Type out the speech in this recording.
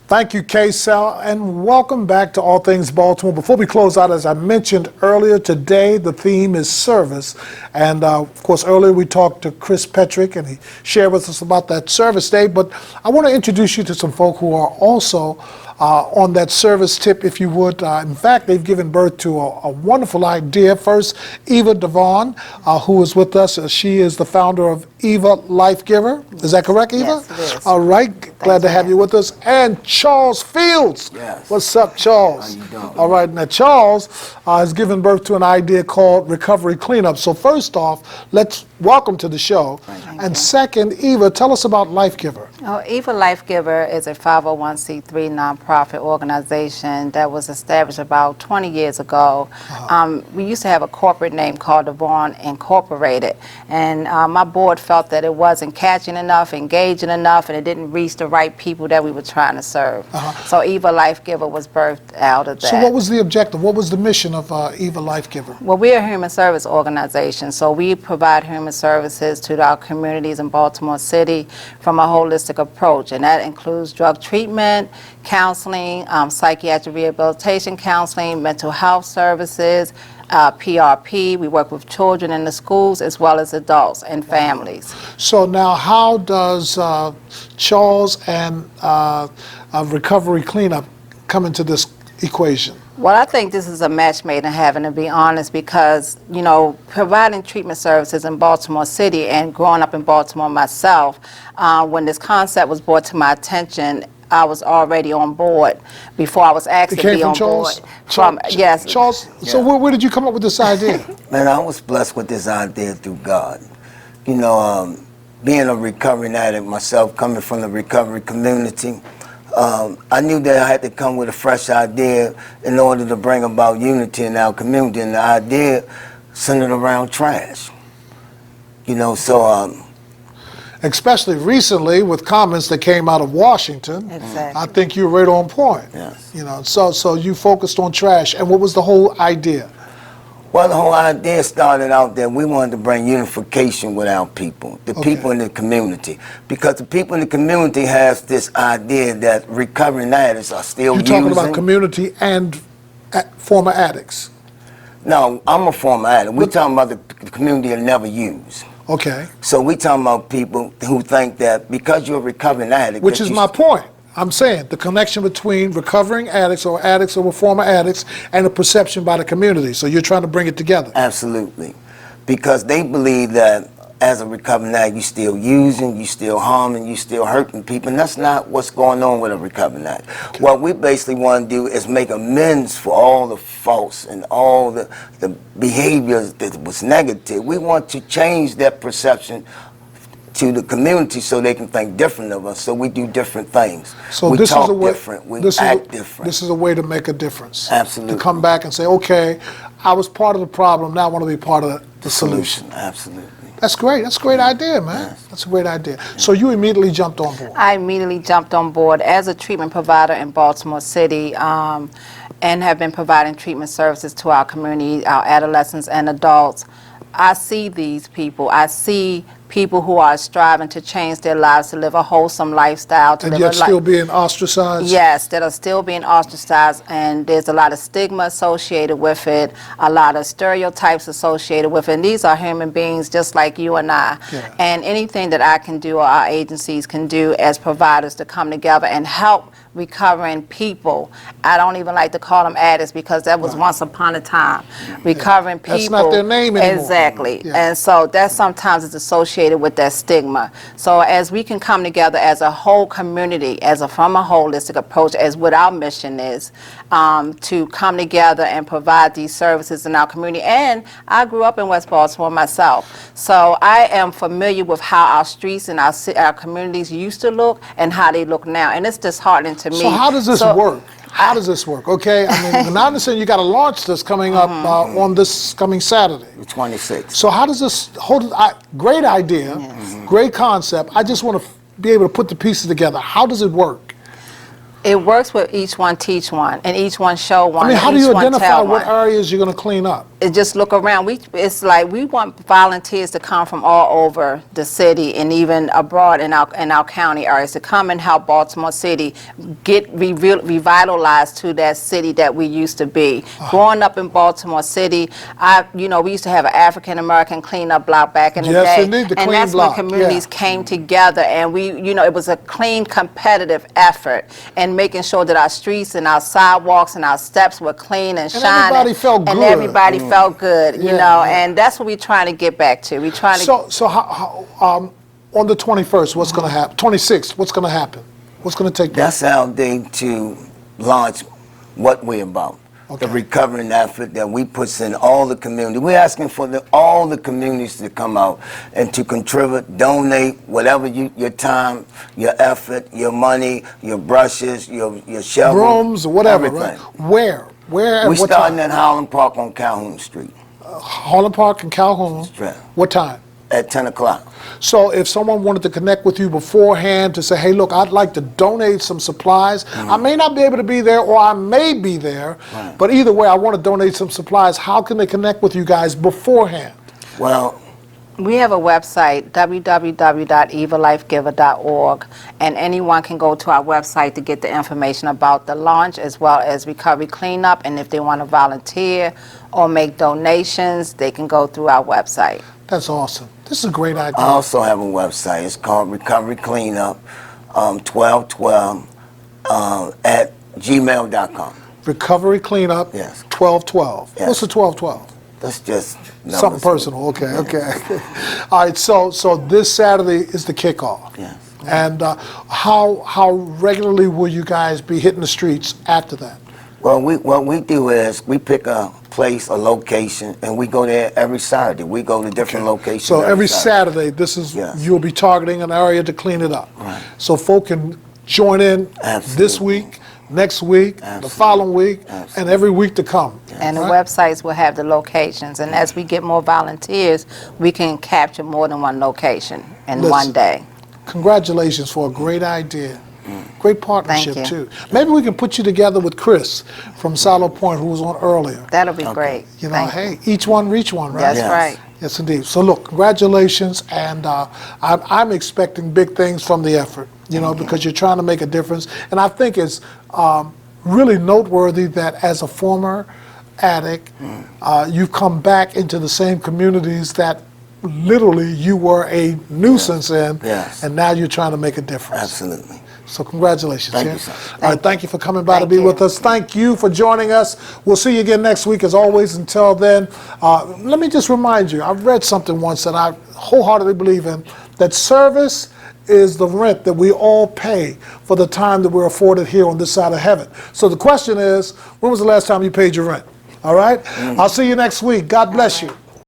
Thank you, K-Cell, and welcome back to All Things Baltimore. Before we close out, as I mentioned earlier, today the theme is service. And of course, earlier we talked to Chris Petrick, and he shared with us about that service day. But I want to introduce you to some folk who are also on that service tip, if you would. In fact, they've given birth to a wonderful idea. First, Eva D, who is with us. She is the founder of Eva LifeGiver. Is that correct, Eva? Yes, it is. All right. Glad to have you with us. And Charles Fields. Yes. What's up, Charles? How you doing? All right. Now, Charles has given birth to an idea called recovery cleanup. So first off, let's welcome to the show. Thank And you. second, Eva, tell us about LifeGiver. Oh, Eva LifeGiver is a 501c3 nonprofit organization that was established about 20 years ago. We used to have a corporate name called Devon Incorporated, and my board felt that it wasn't catching enough, engaging enough, and it didn't reach the right people that we were trying to serve. So Eva LifeGiver was birthed out of that. So what was the objective? What was the mission of Eva LifeGiver? Well, we're a human service organization, so we provide human services to our communities in Baltimore City from a holistic approach, and that includes drug treatment, counseling, psychiatric rehabilitation counseling, mental health services, PRP. We work with children in the schools as well as adults and families. So now how does Charles and recovery cleanup come into this equation? Well, I think this is a match made in heaven, to be honest, because, you know, providing treatment services in Baltimore City and growing up in Baltimore myself, when this concept was brought to my attention, I was already on board before I was asked to be on board. Yes. Charles, so where did you come up with this idea? Man, I was blessed with this idea through God. You know, being a recovering addict myself, coming from the recovery community, I knew that I had to come with a fresh idea in order to bring about unity in our community, and the idea centered around trash. You know, so Especially recently with comments that came out of Washington. Exactly. I think you're right on point. Yes. You know, so you focused on trash, and what was the whole idea? well, the whole idea started out that we wanted to bring unification with our people, the people in the community, because the people in the community has this idea that recovering addicts are still You're talking about community and former addicts. No, I'm a former addict. We're talking about the community that never use. Okay. So we talking about people who think that because you're a recovering addict, Which is my point. I'm saying the connection between recovering addicts or former addicts and the perception by the community. So you're trying to bring it together. Absolutely. Because they believe that as a recovering addict, you're still using, you're still harming, you're still hurting people, and that's not what's going on with a recovering addict. Okay. What we basically want to do is make amends for all the faults and all the behaviors that was negative. We want to change that perception to the community so they can think different of us, so we do different things. So we this talk is a way, different, we act different. This is a way to make a difference. Absolutely. To come back and say, okay, I was part of the problem, now I want to be part of the solution. Absolutely. That's great. That's a great idea, man. Yes. That's a great idea. So you immediately jumped on board. I immediately jumped on board as a treatment provider in Baltimore City, and have been providing treatment services to our community, our adolescents and adults. I see these people. I see people who are striving to change their lives, to live a wholesome lifestyle. To And live yet a still being ostracized? Yes, that are still being ostracized, and there's a lot of stigma associated with it, a lot of stereotypes associated with it, and these are human beings just like you and I. Yeah. And anything that I can do or our agencies can do as providers to come together and help recovering people. I don't even like to call them addicts because that was once upon a time. Recovering people. That's not their name anymore. Exactly. Yeah. And so that sometimes is associated with that stigma. So as we can come together as a whole community, from a holistic approach, as what our mission is, to come together and provide these services in our community. And I grew up in West Baltimore myself, so I am familiar with how our streets and our communities used to look and how they look now, and it's disheartening to me. So how does this work? How does this work? Okay, I mean, I understand you got to launch this coming up on this coming Saturday. The 26th. So how does this great idea, great concept. I just want to be able to put the pieces together. How does it work? It works with each one teach one, and each one show one. I mean, how do each you one identify tell what one. areas you're going to clean up? just look around. It's like we want volunteers to come from all over the city and even abroad in our county areas to come and help Baltimore City get revitalized to that city that we used to be. Growing up in Baltimore City, we used to have an African American cleanup block back in the Yes, day, indeed, the and clean that's block, when communities yeah. came together, and it was a clean, competitive effort, and making sure that our streets and our sidewalks and our steps were clean and shining. everybody felt good. And everybody felt good, Yeah. and that's what we're trying to get back to. We're trying to. So how, on the 21st, what's going to happen? 26th, what's going to happen? What's going to take place? That's our day to launch what we're about. Okay. The recovering effort that we put in all the community. We're asking for all the communities to come out and to contribute, donate, whatever your time, your effort, your money, your brushes, your shovel. Brooms, whatever, everything. right? Where? We're what starting time? at Highland Park on Calhoun Street Harlem Park and Calhoun. Right. What time? at 10 o'clock. So if someone wanted to connect with you beforehand to say, hey, look, I'd like to donate some supplies. I may not be able to be there, or I may be there, but either way, I want to donate some supplies. How can they connect with you guys beforehand? Well, we have a website, www.evalifegiver.org, and anyone can go to our website to get the information about the launch as well as recovery cleanup. And if they want to volunteer or make donations, they can go through our website. That's awesome. This is a great idea. I also have a website. It's called Recovery Cleanup 1212 at gmail.com. Recovery Cleanup Yes. 1212. Yes. What's the 1212? That's just numbers. Something personal. Okay, okay. All right, so this Saturday is the kickoff. Yes. And how regularly will you guys be hitting the streets after that? Well, what we do is we pick a place, a location, and we go there every Saturday. We go to different locations. So every Saturday, this is Yes. you'll be targeting an area to clean it up. Right. So folk can join in this Absolutely. week, next week, the Absolutely. following week, and Absolutely. every week to come. And the Right? websites will have the locations. And as we get more volunteers, we can capture more than one location in Listen. one day. Congratulations for a great idea. Great partnership, Thank you. too. Maybe we can put you together with Chris from Silo Point, who was on earlier. That'll be great. You know, Thank hey, each one reach one, right? That's Yes. right. Yes, indeed. So look, congratulations, and I'm expecting big things from the effort, you know, because you're trying to make a difference. And I think it's really noteworthy that as a former addict, you've come back into the same communities that literally you were a nuisance in, Yes. and now you're trying to make a difference. Absolutely. So congratulations. Thank yeah? you, sir. All right, thank you for coming by to Thank be you. with us. Thank you for joining us. We'll see you again next week, as always. Until then, let me just remind you, I've read something once that I wholeheartedly believe in, that service is the rent that we all pay for the time that we're afforded here on this side of heaven. So the question is, when was the last time you paid your rent? All right? I'll see you next week. God bless you.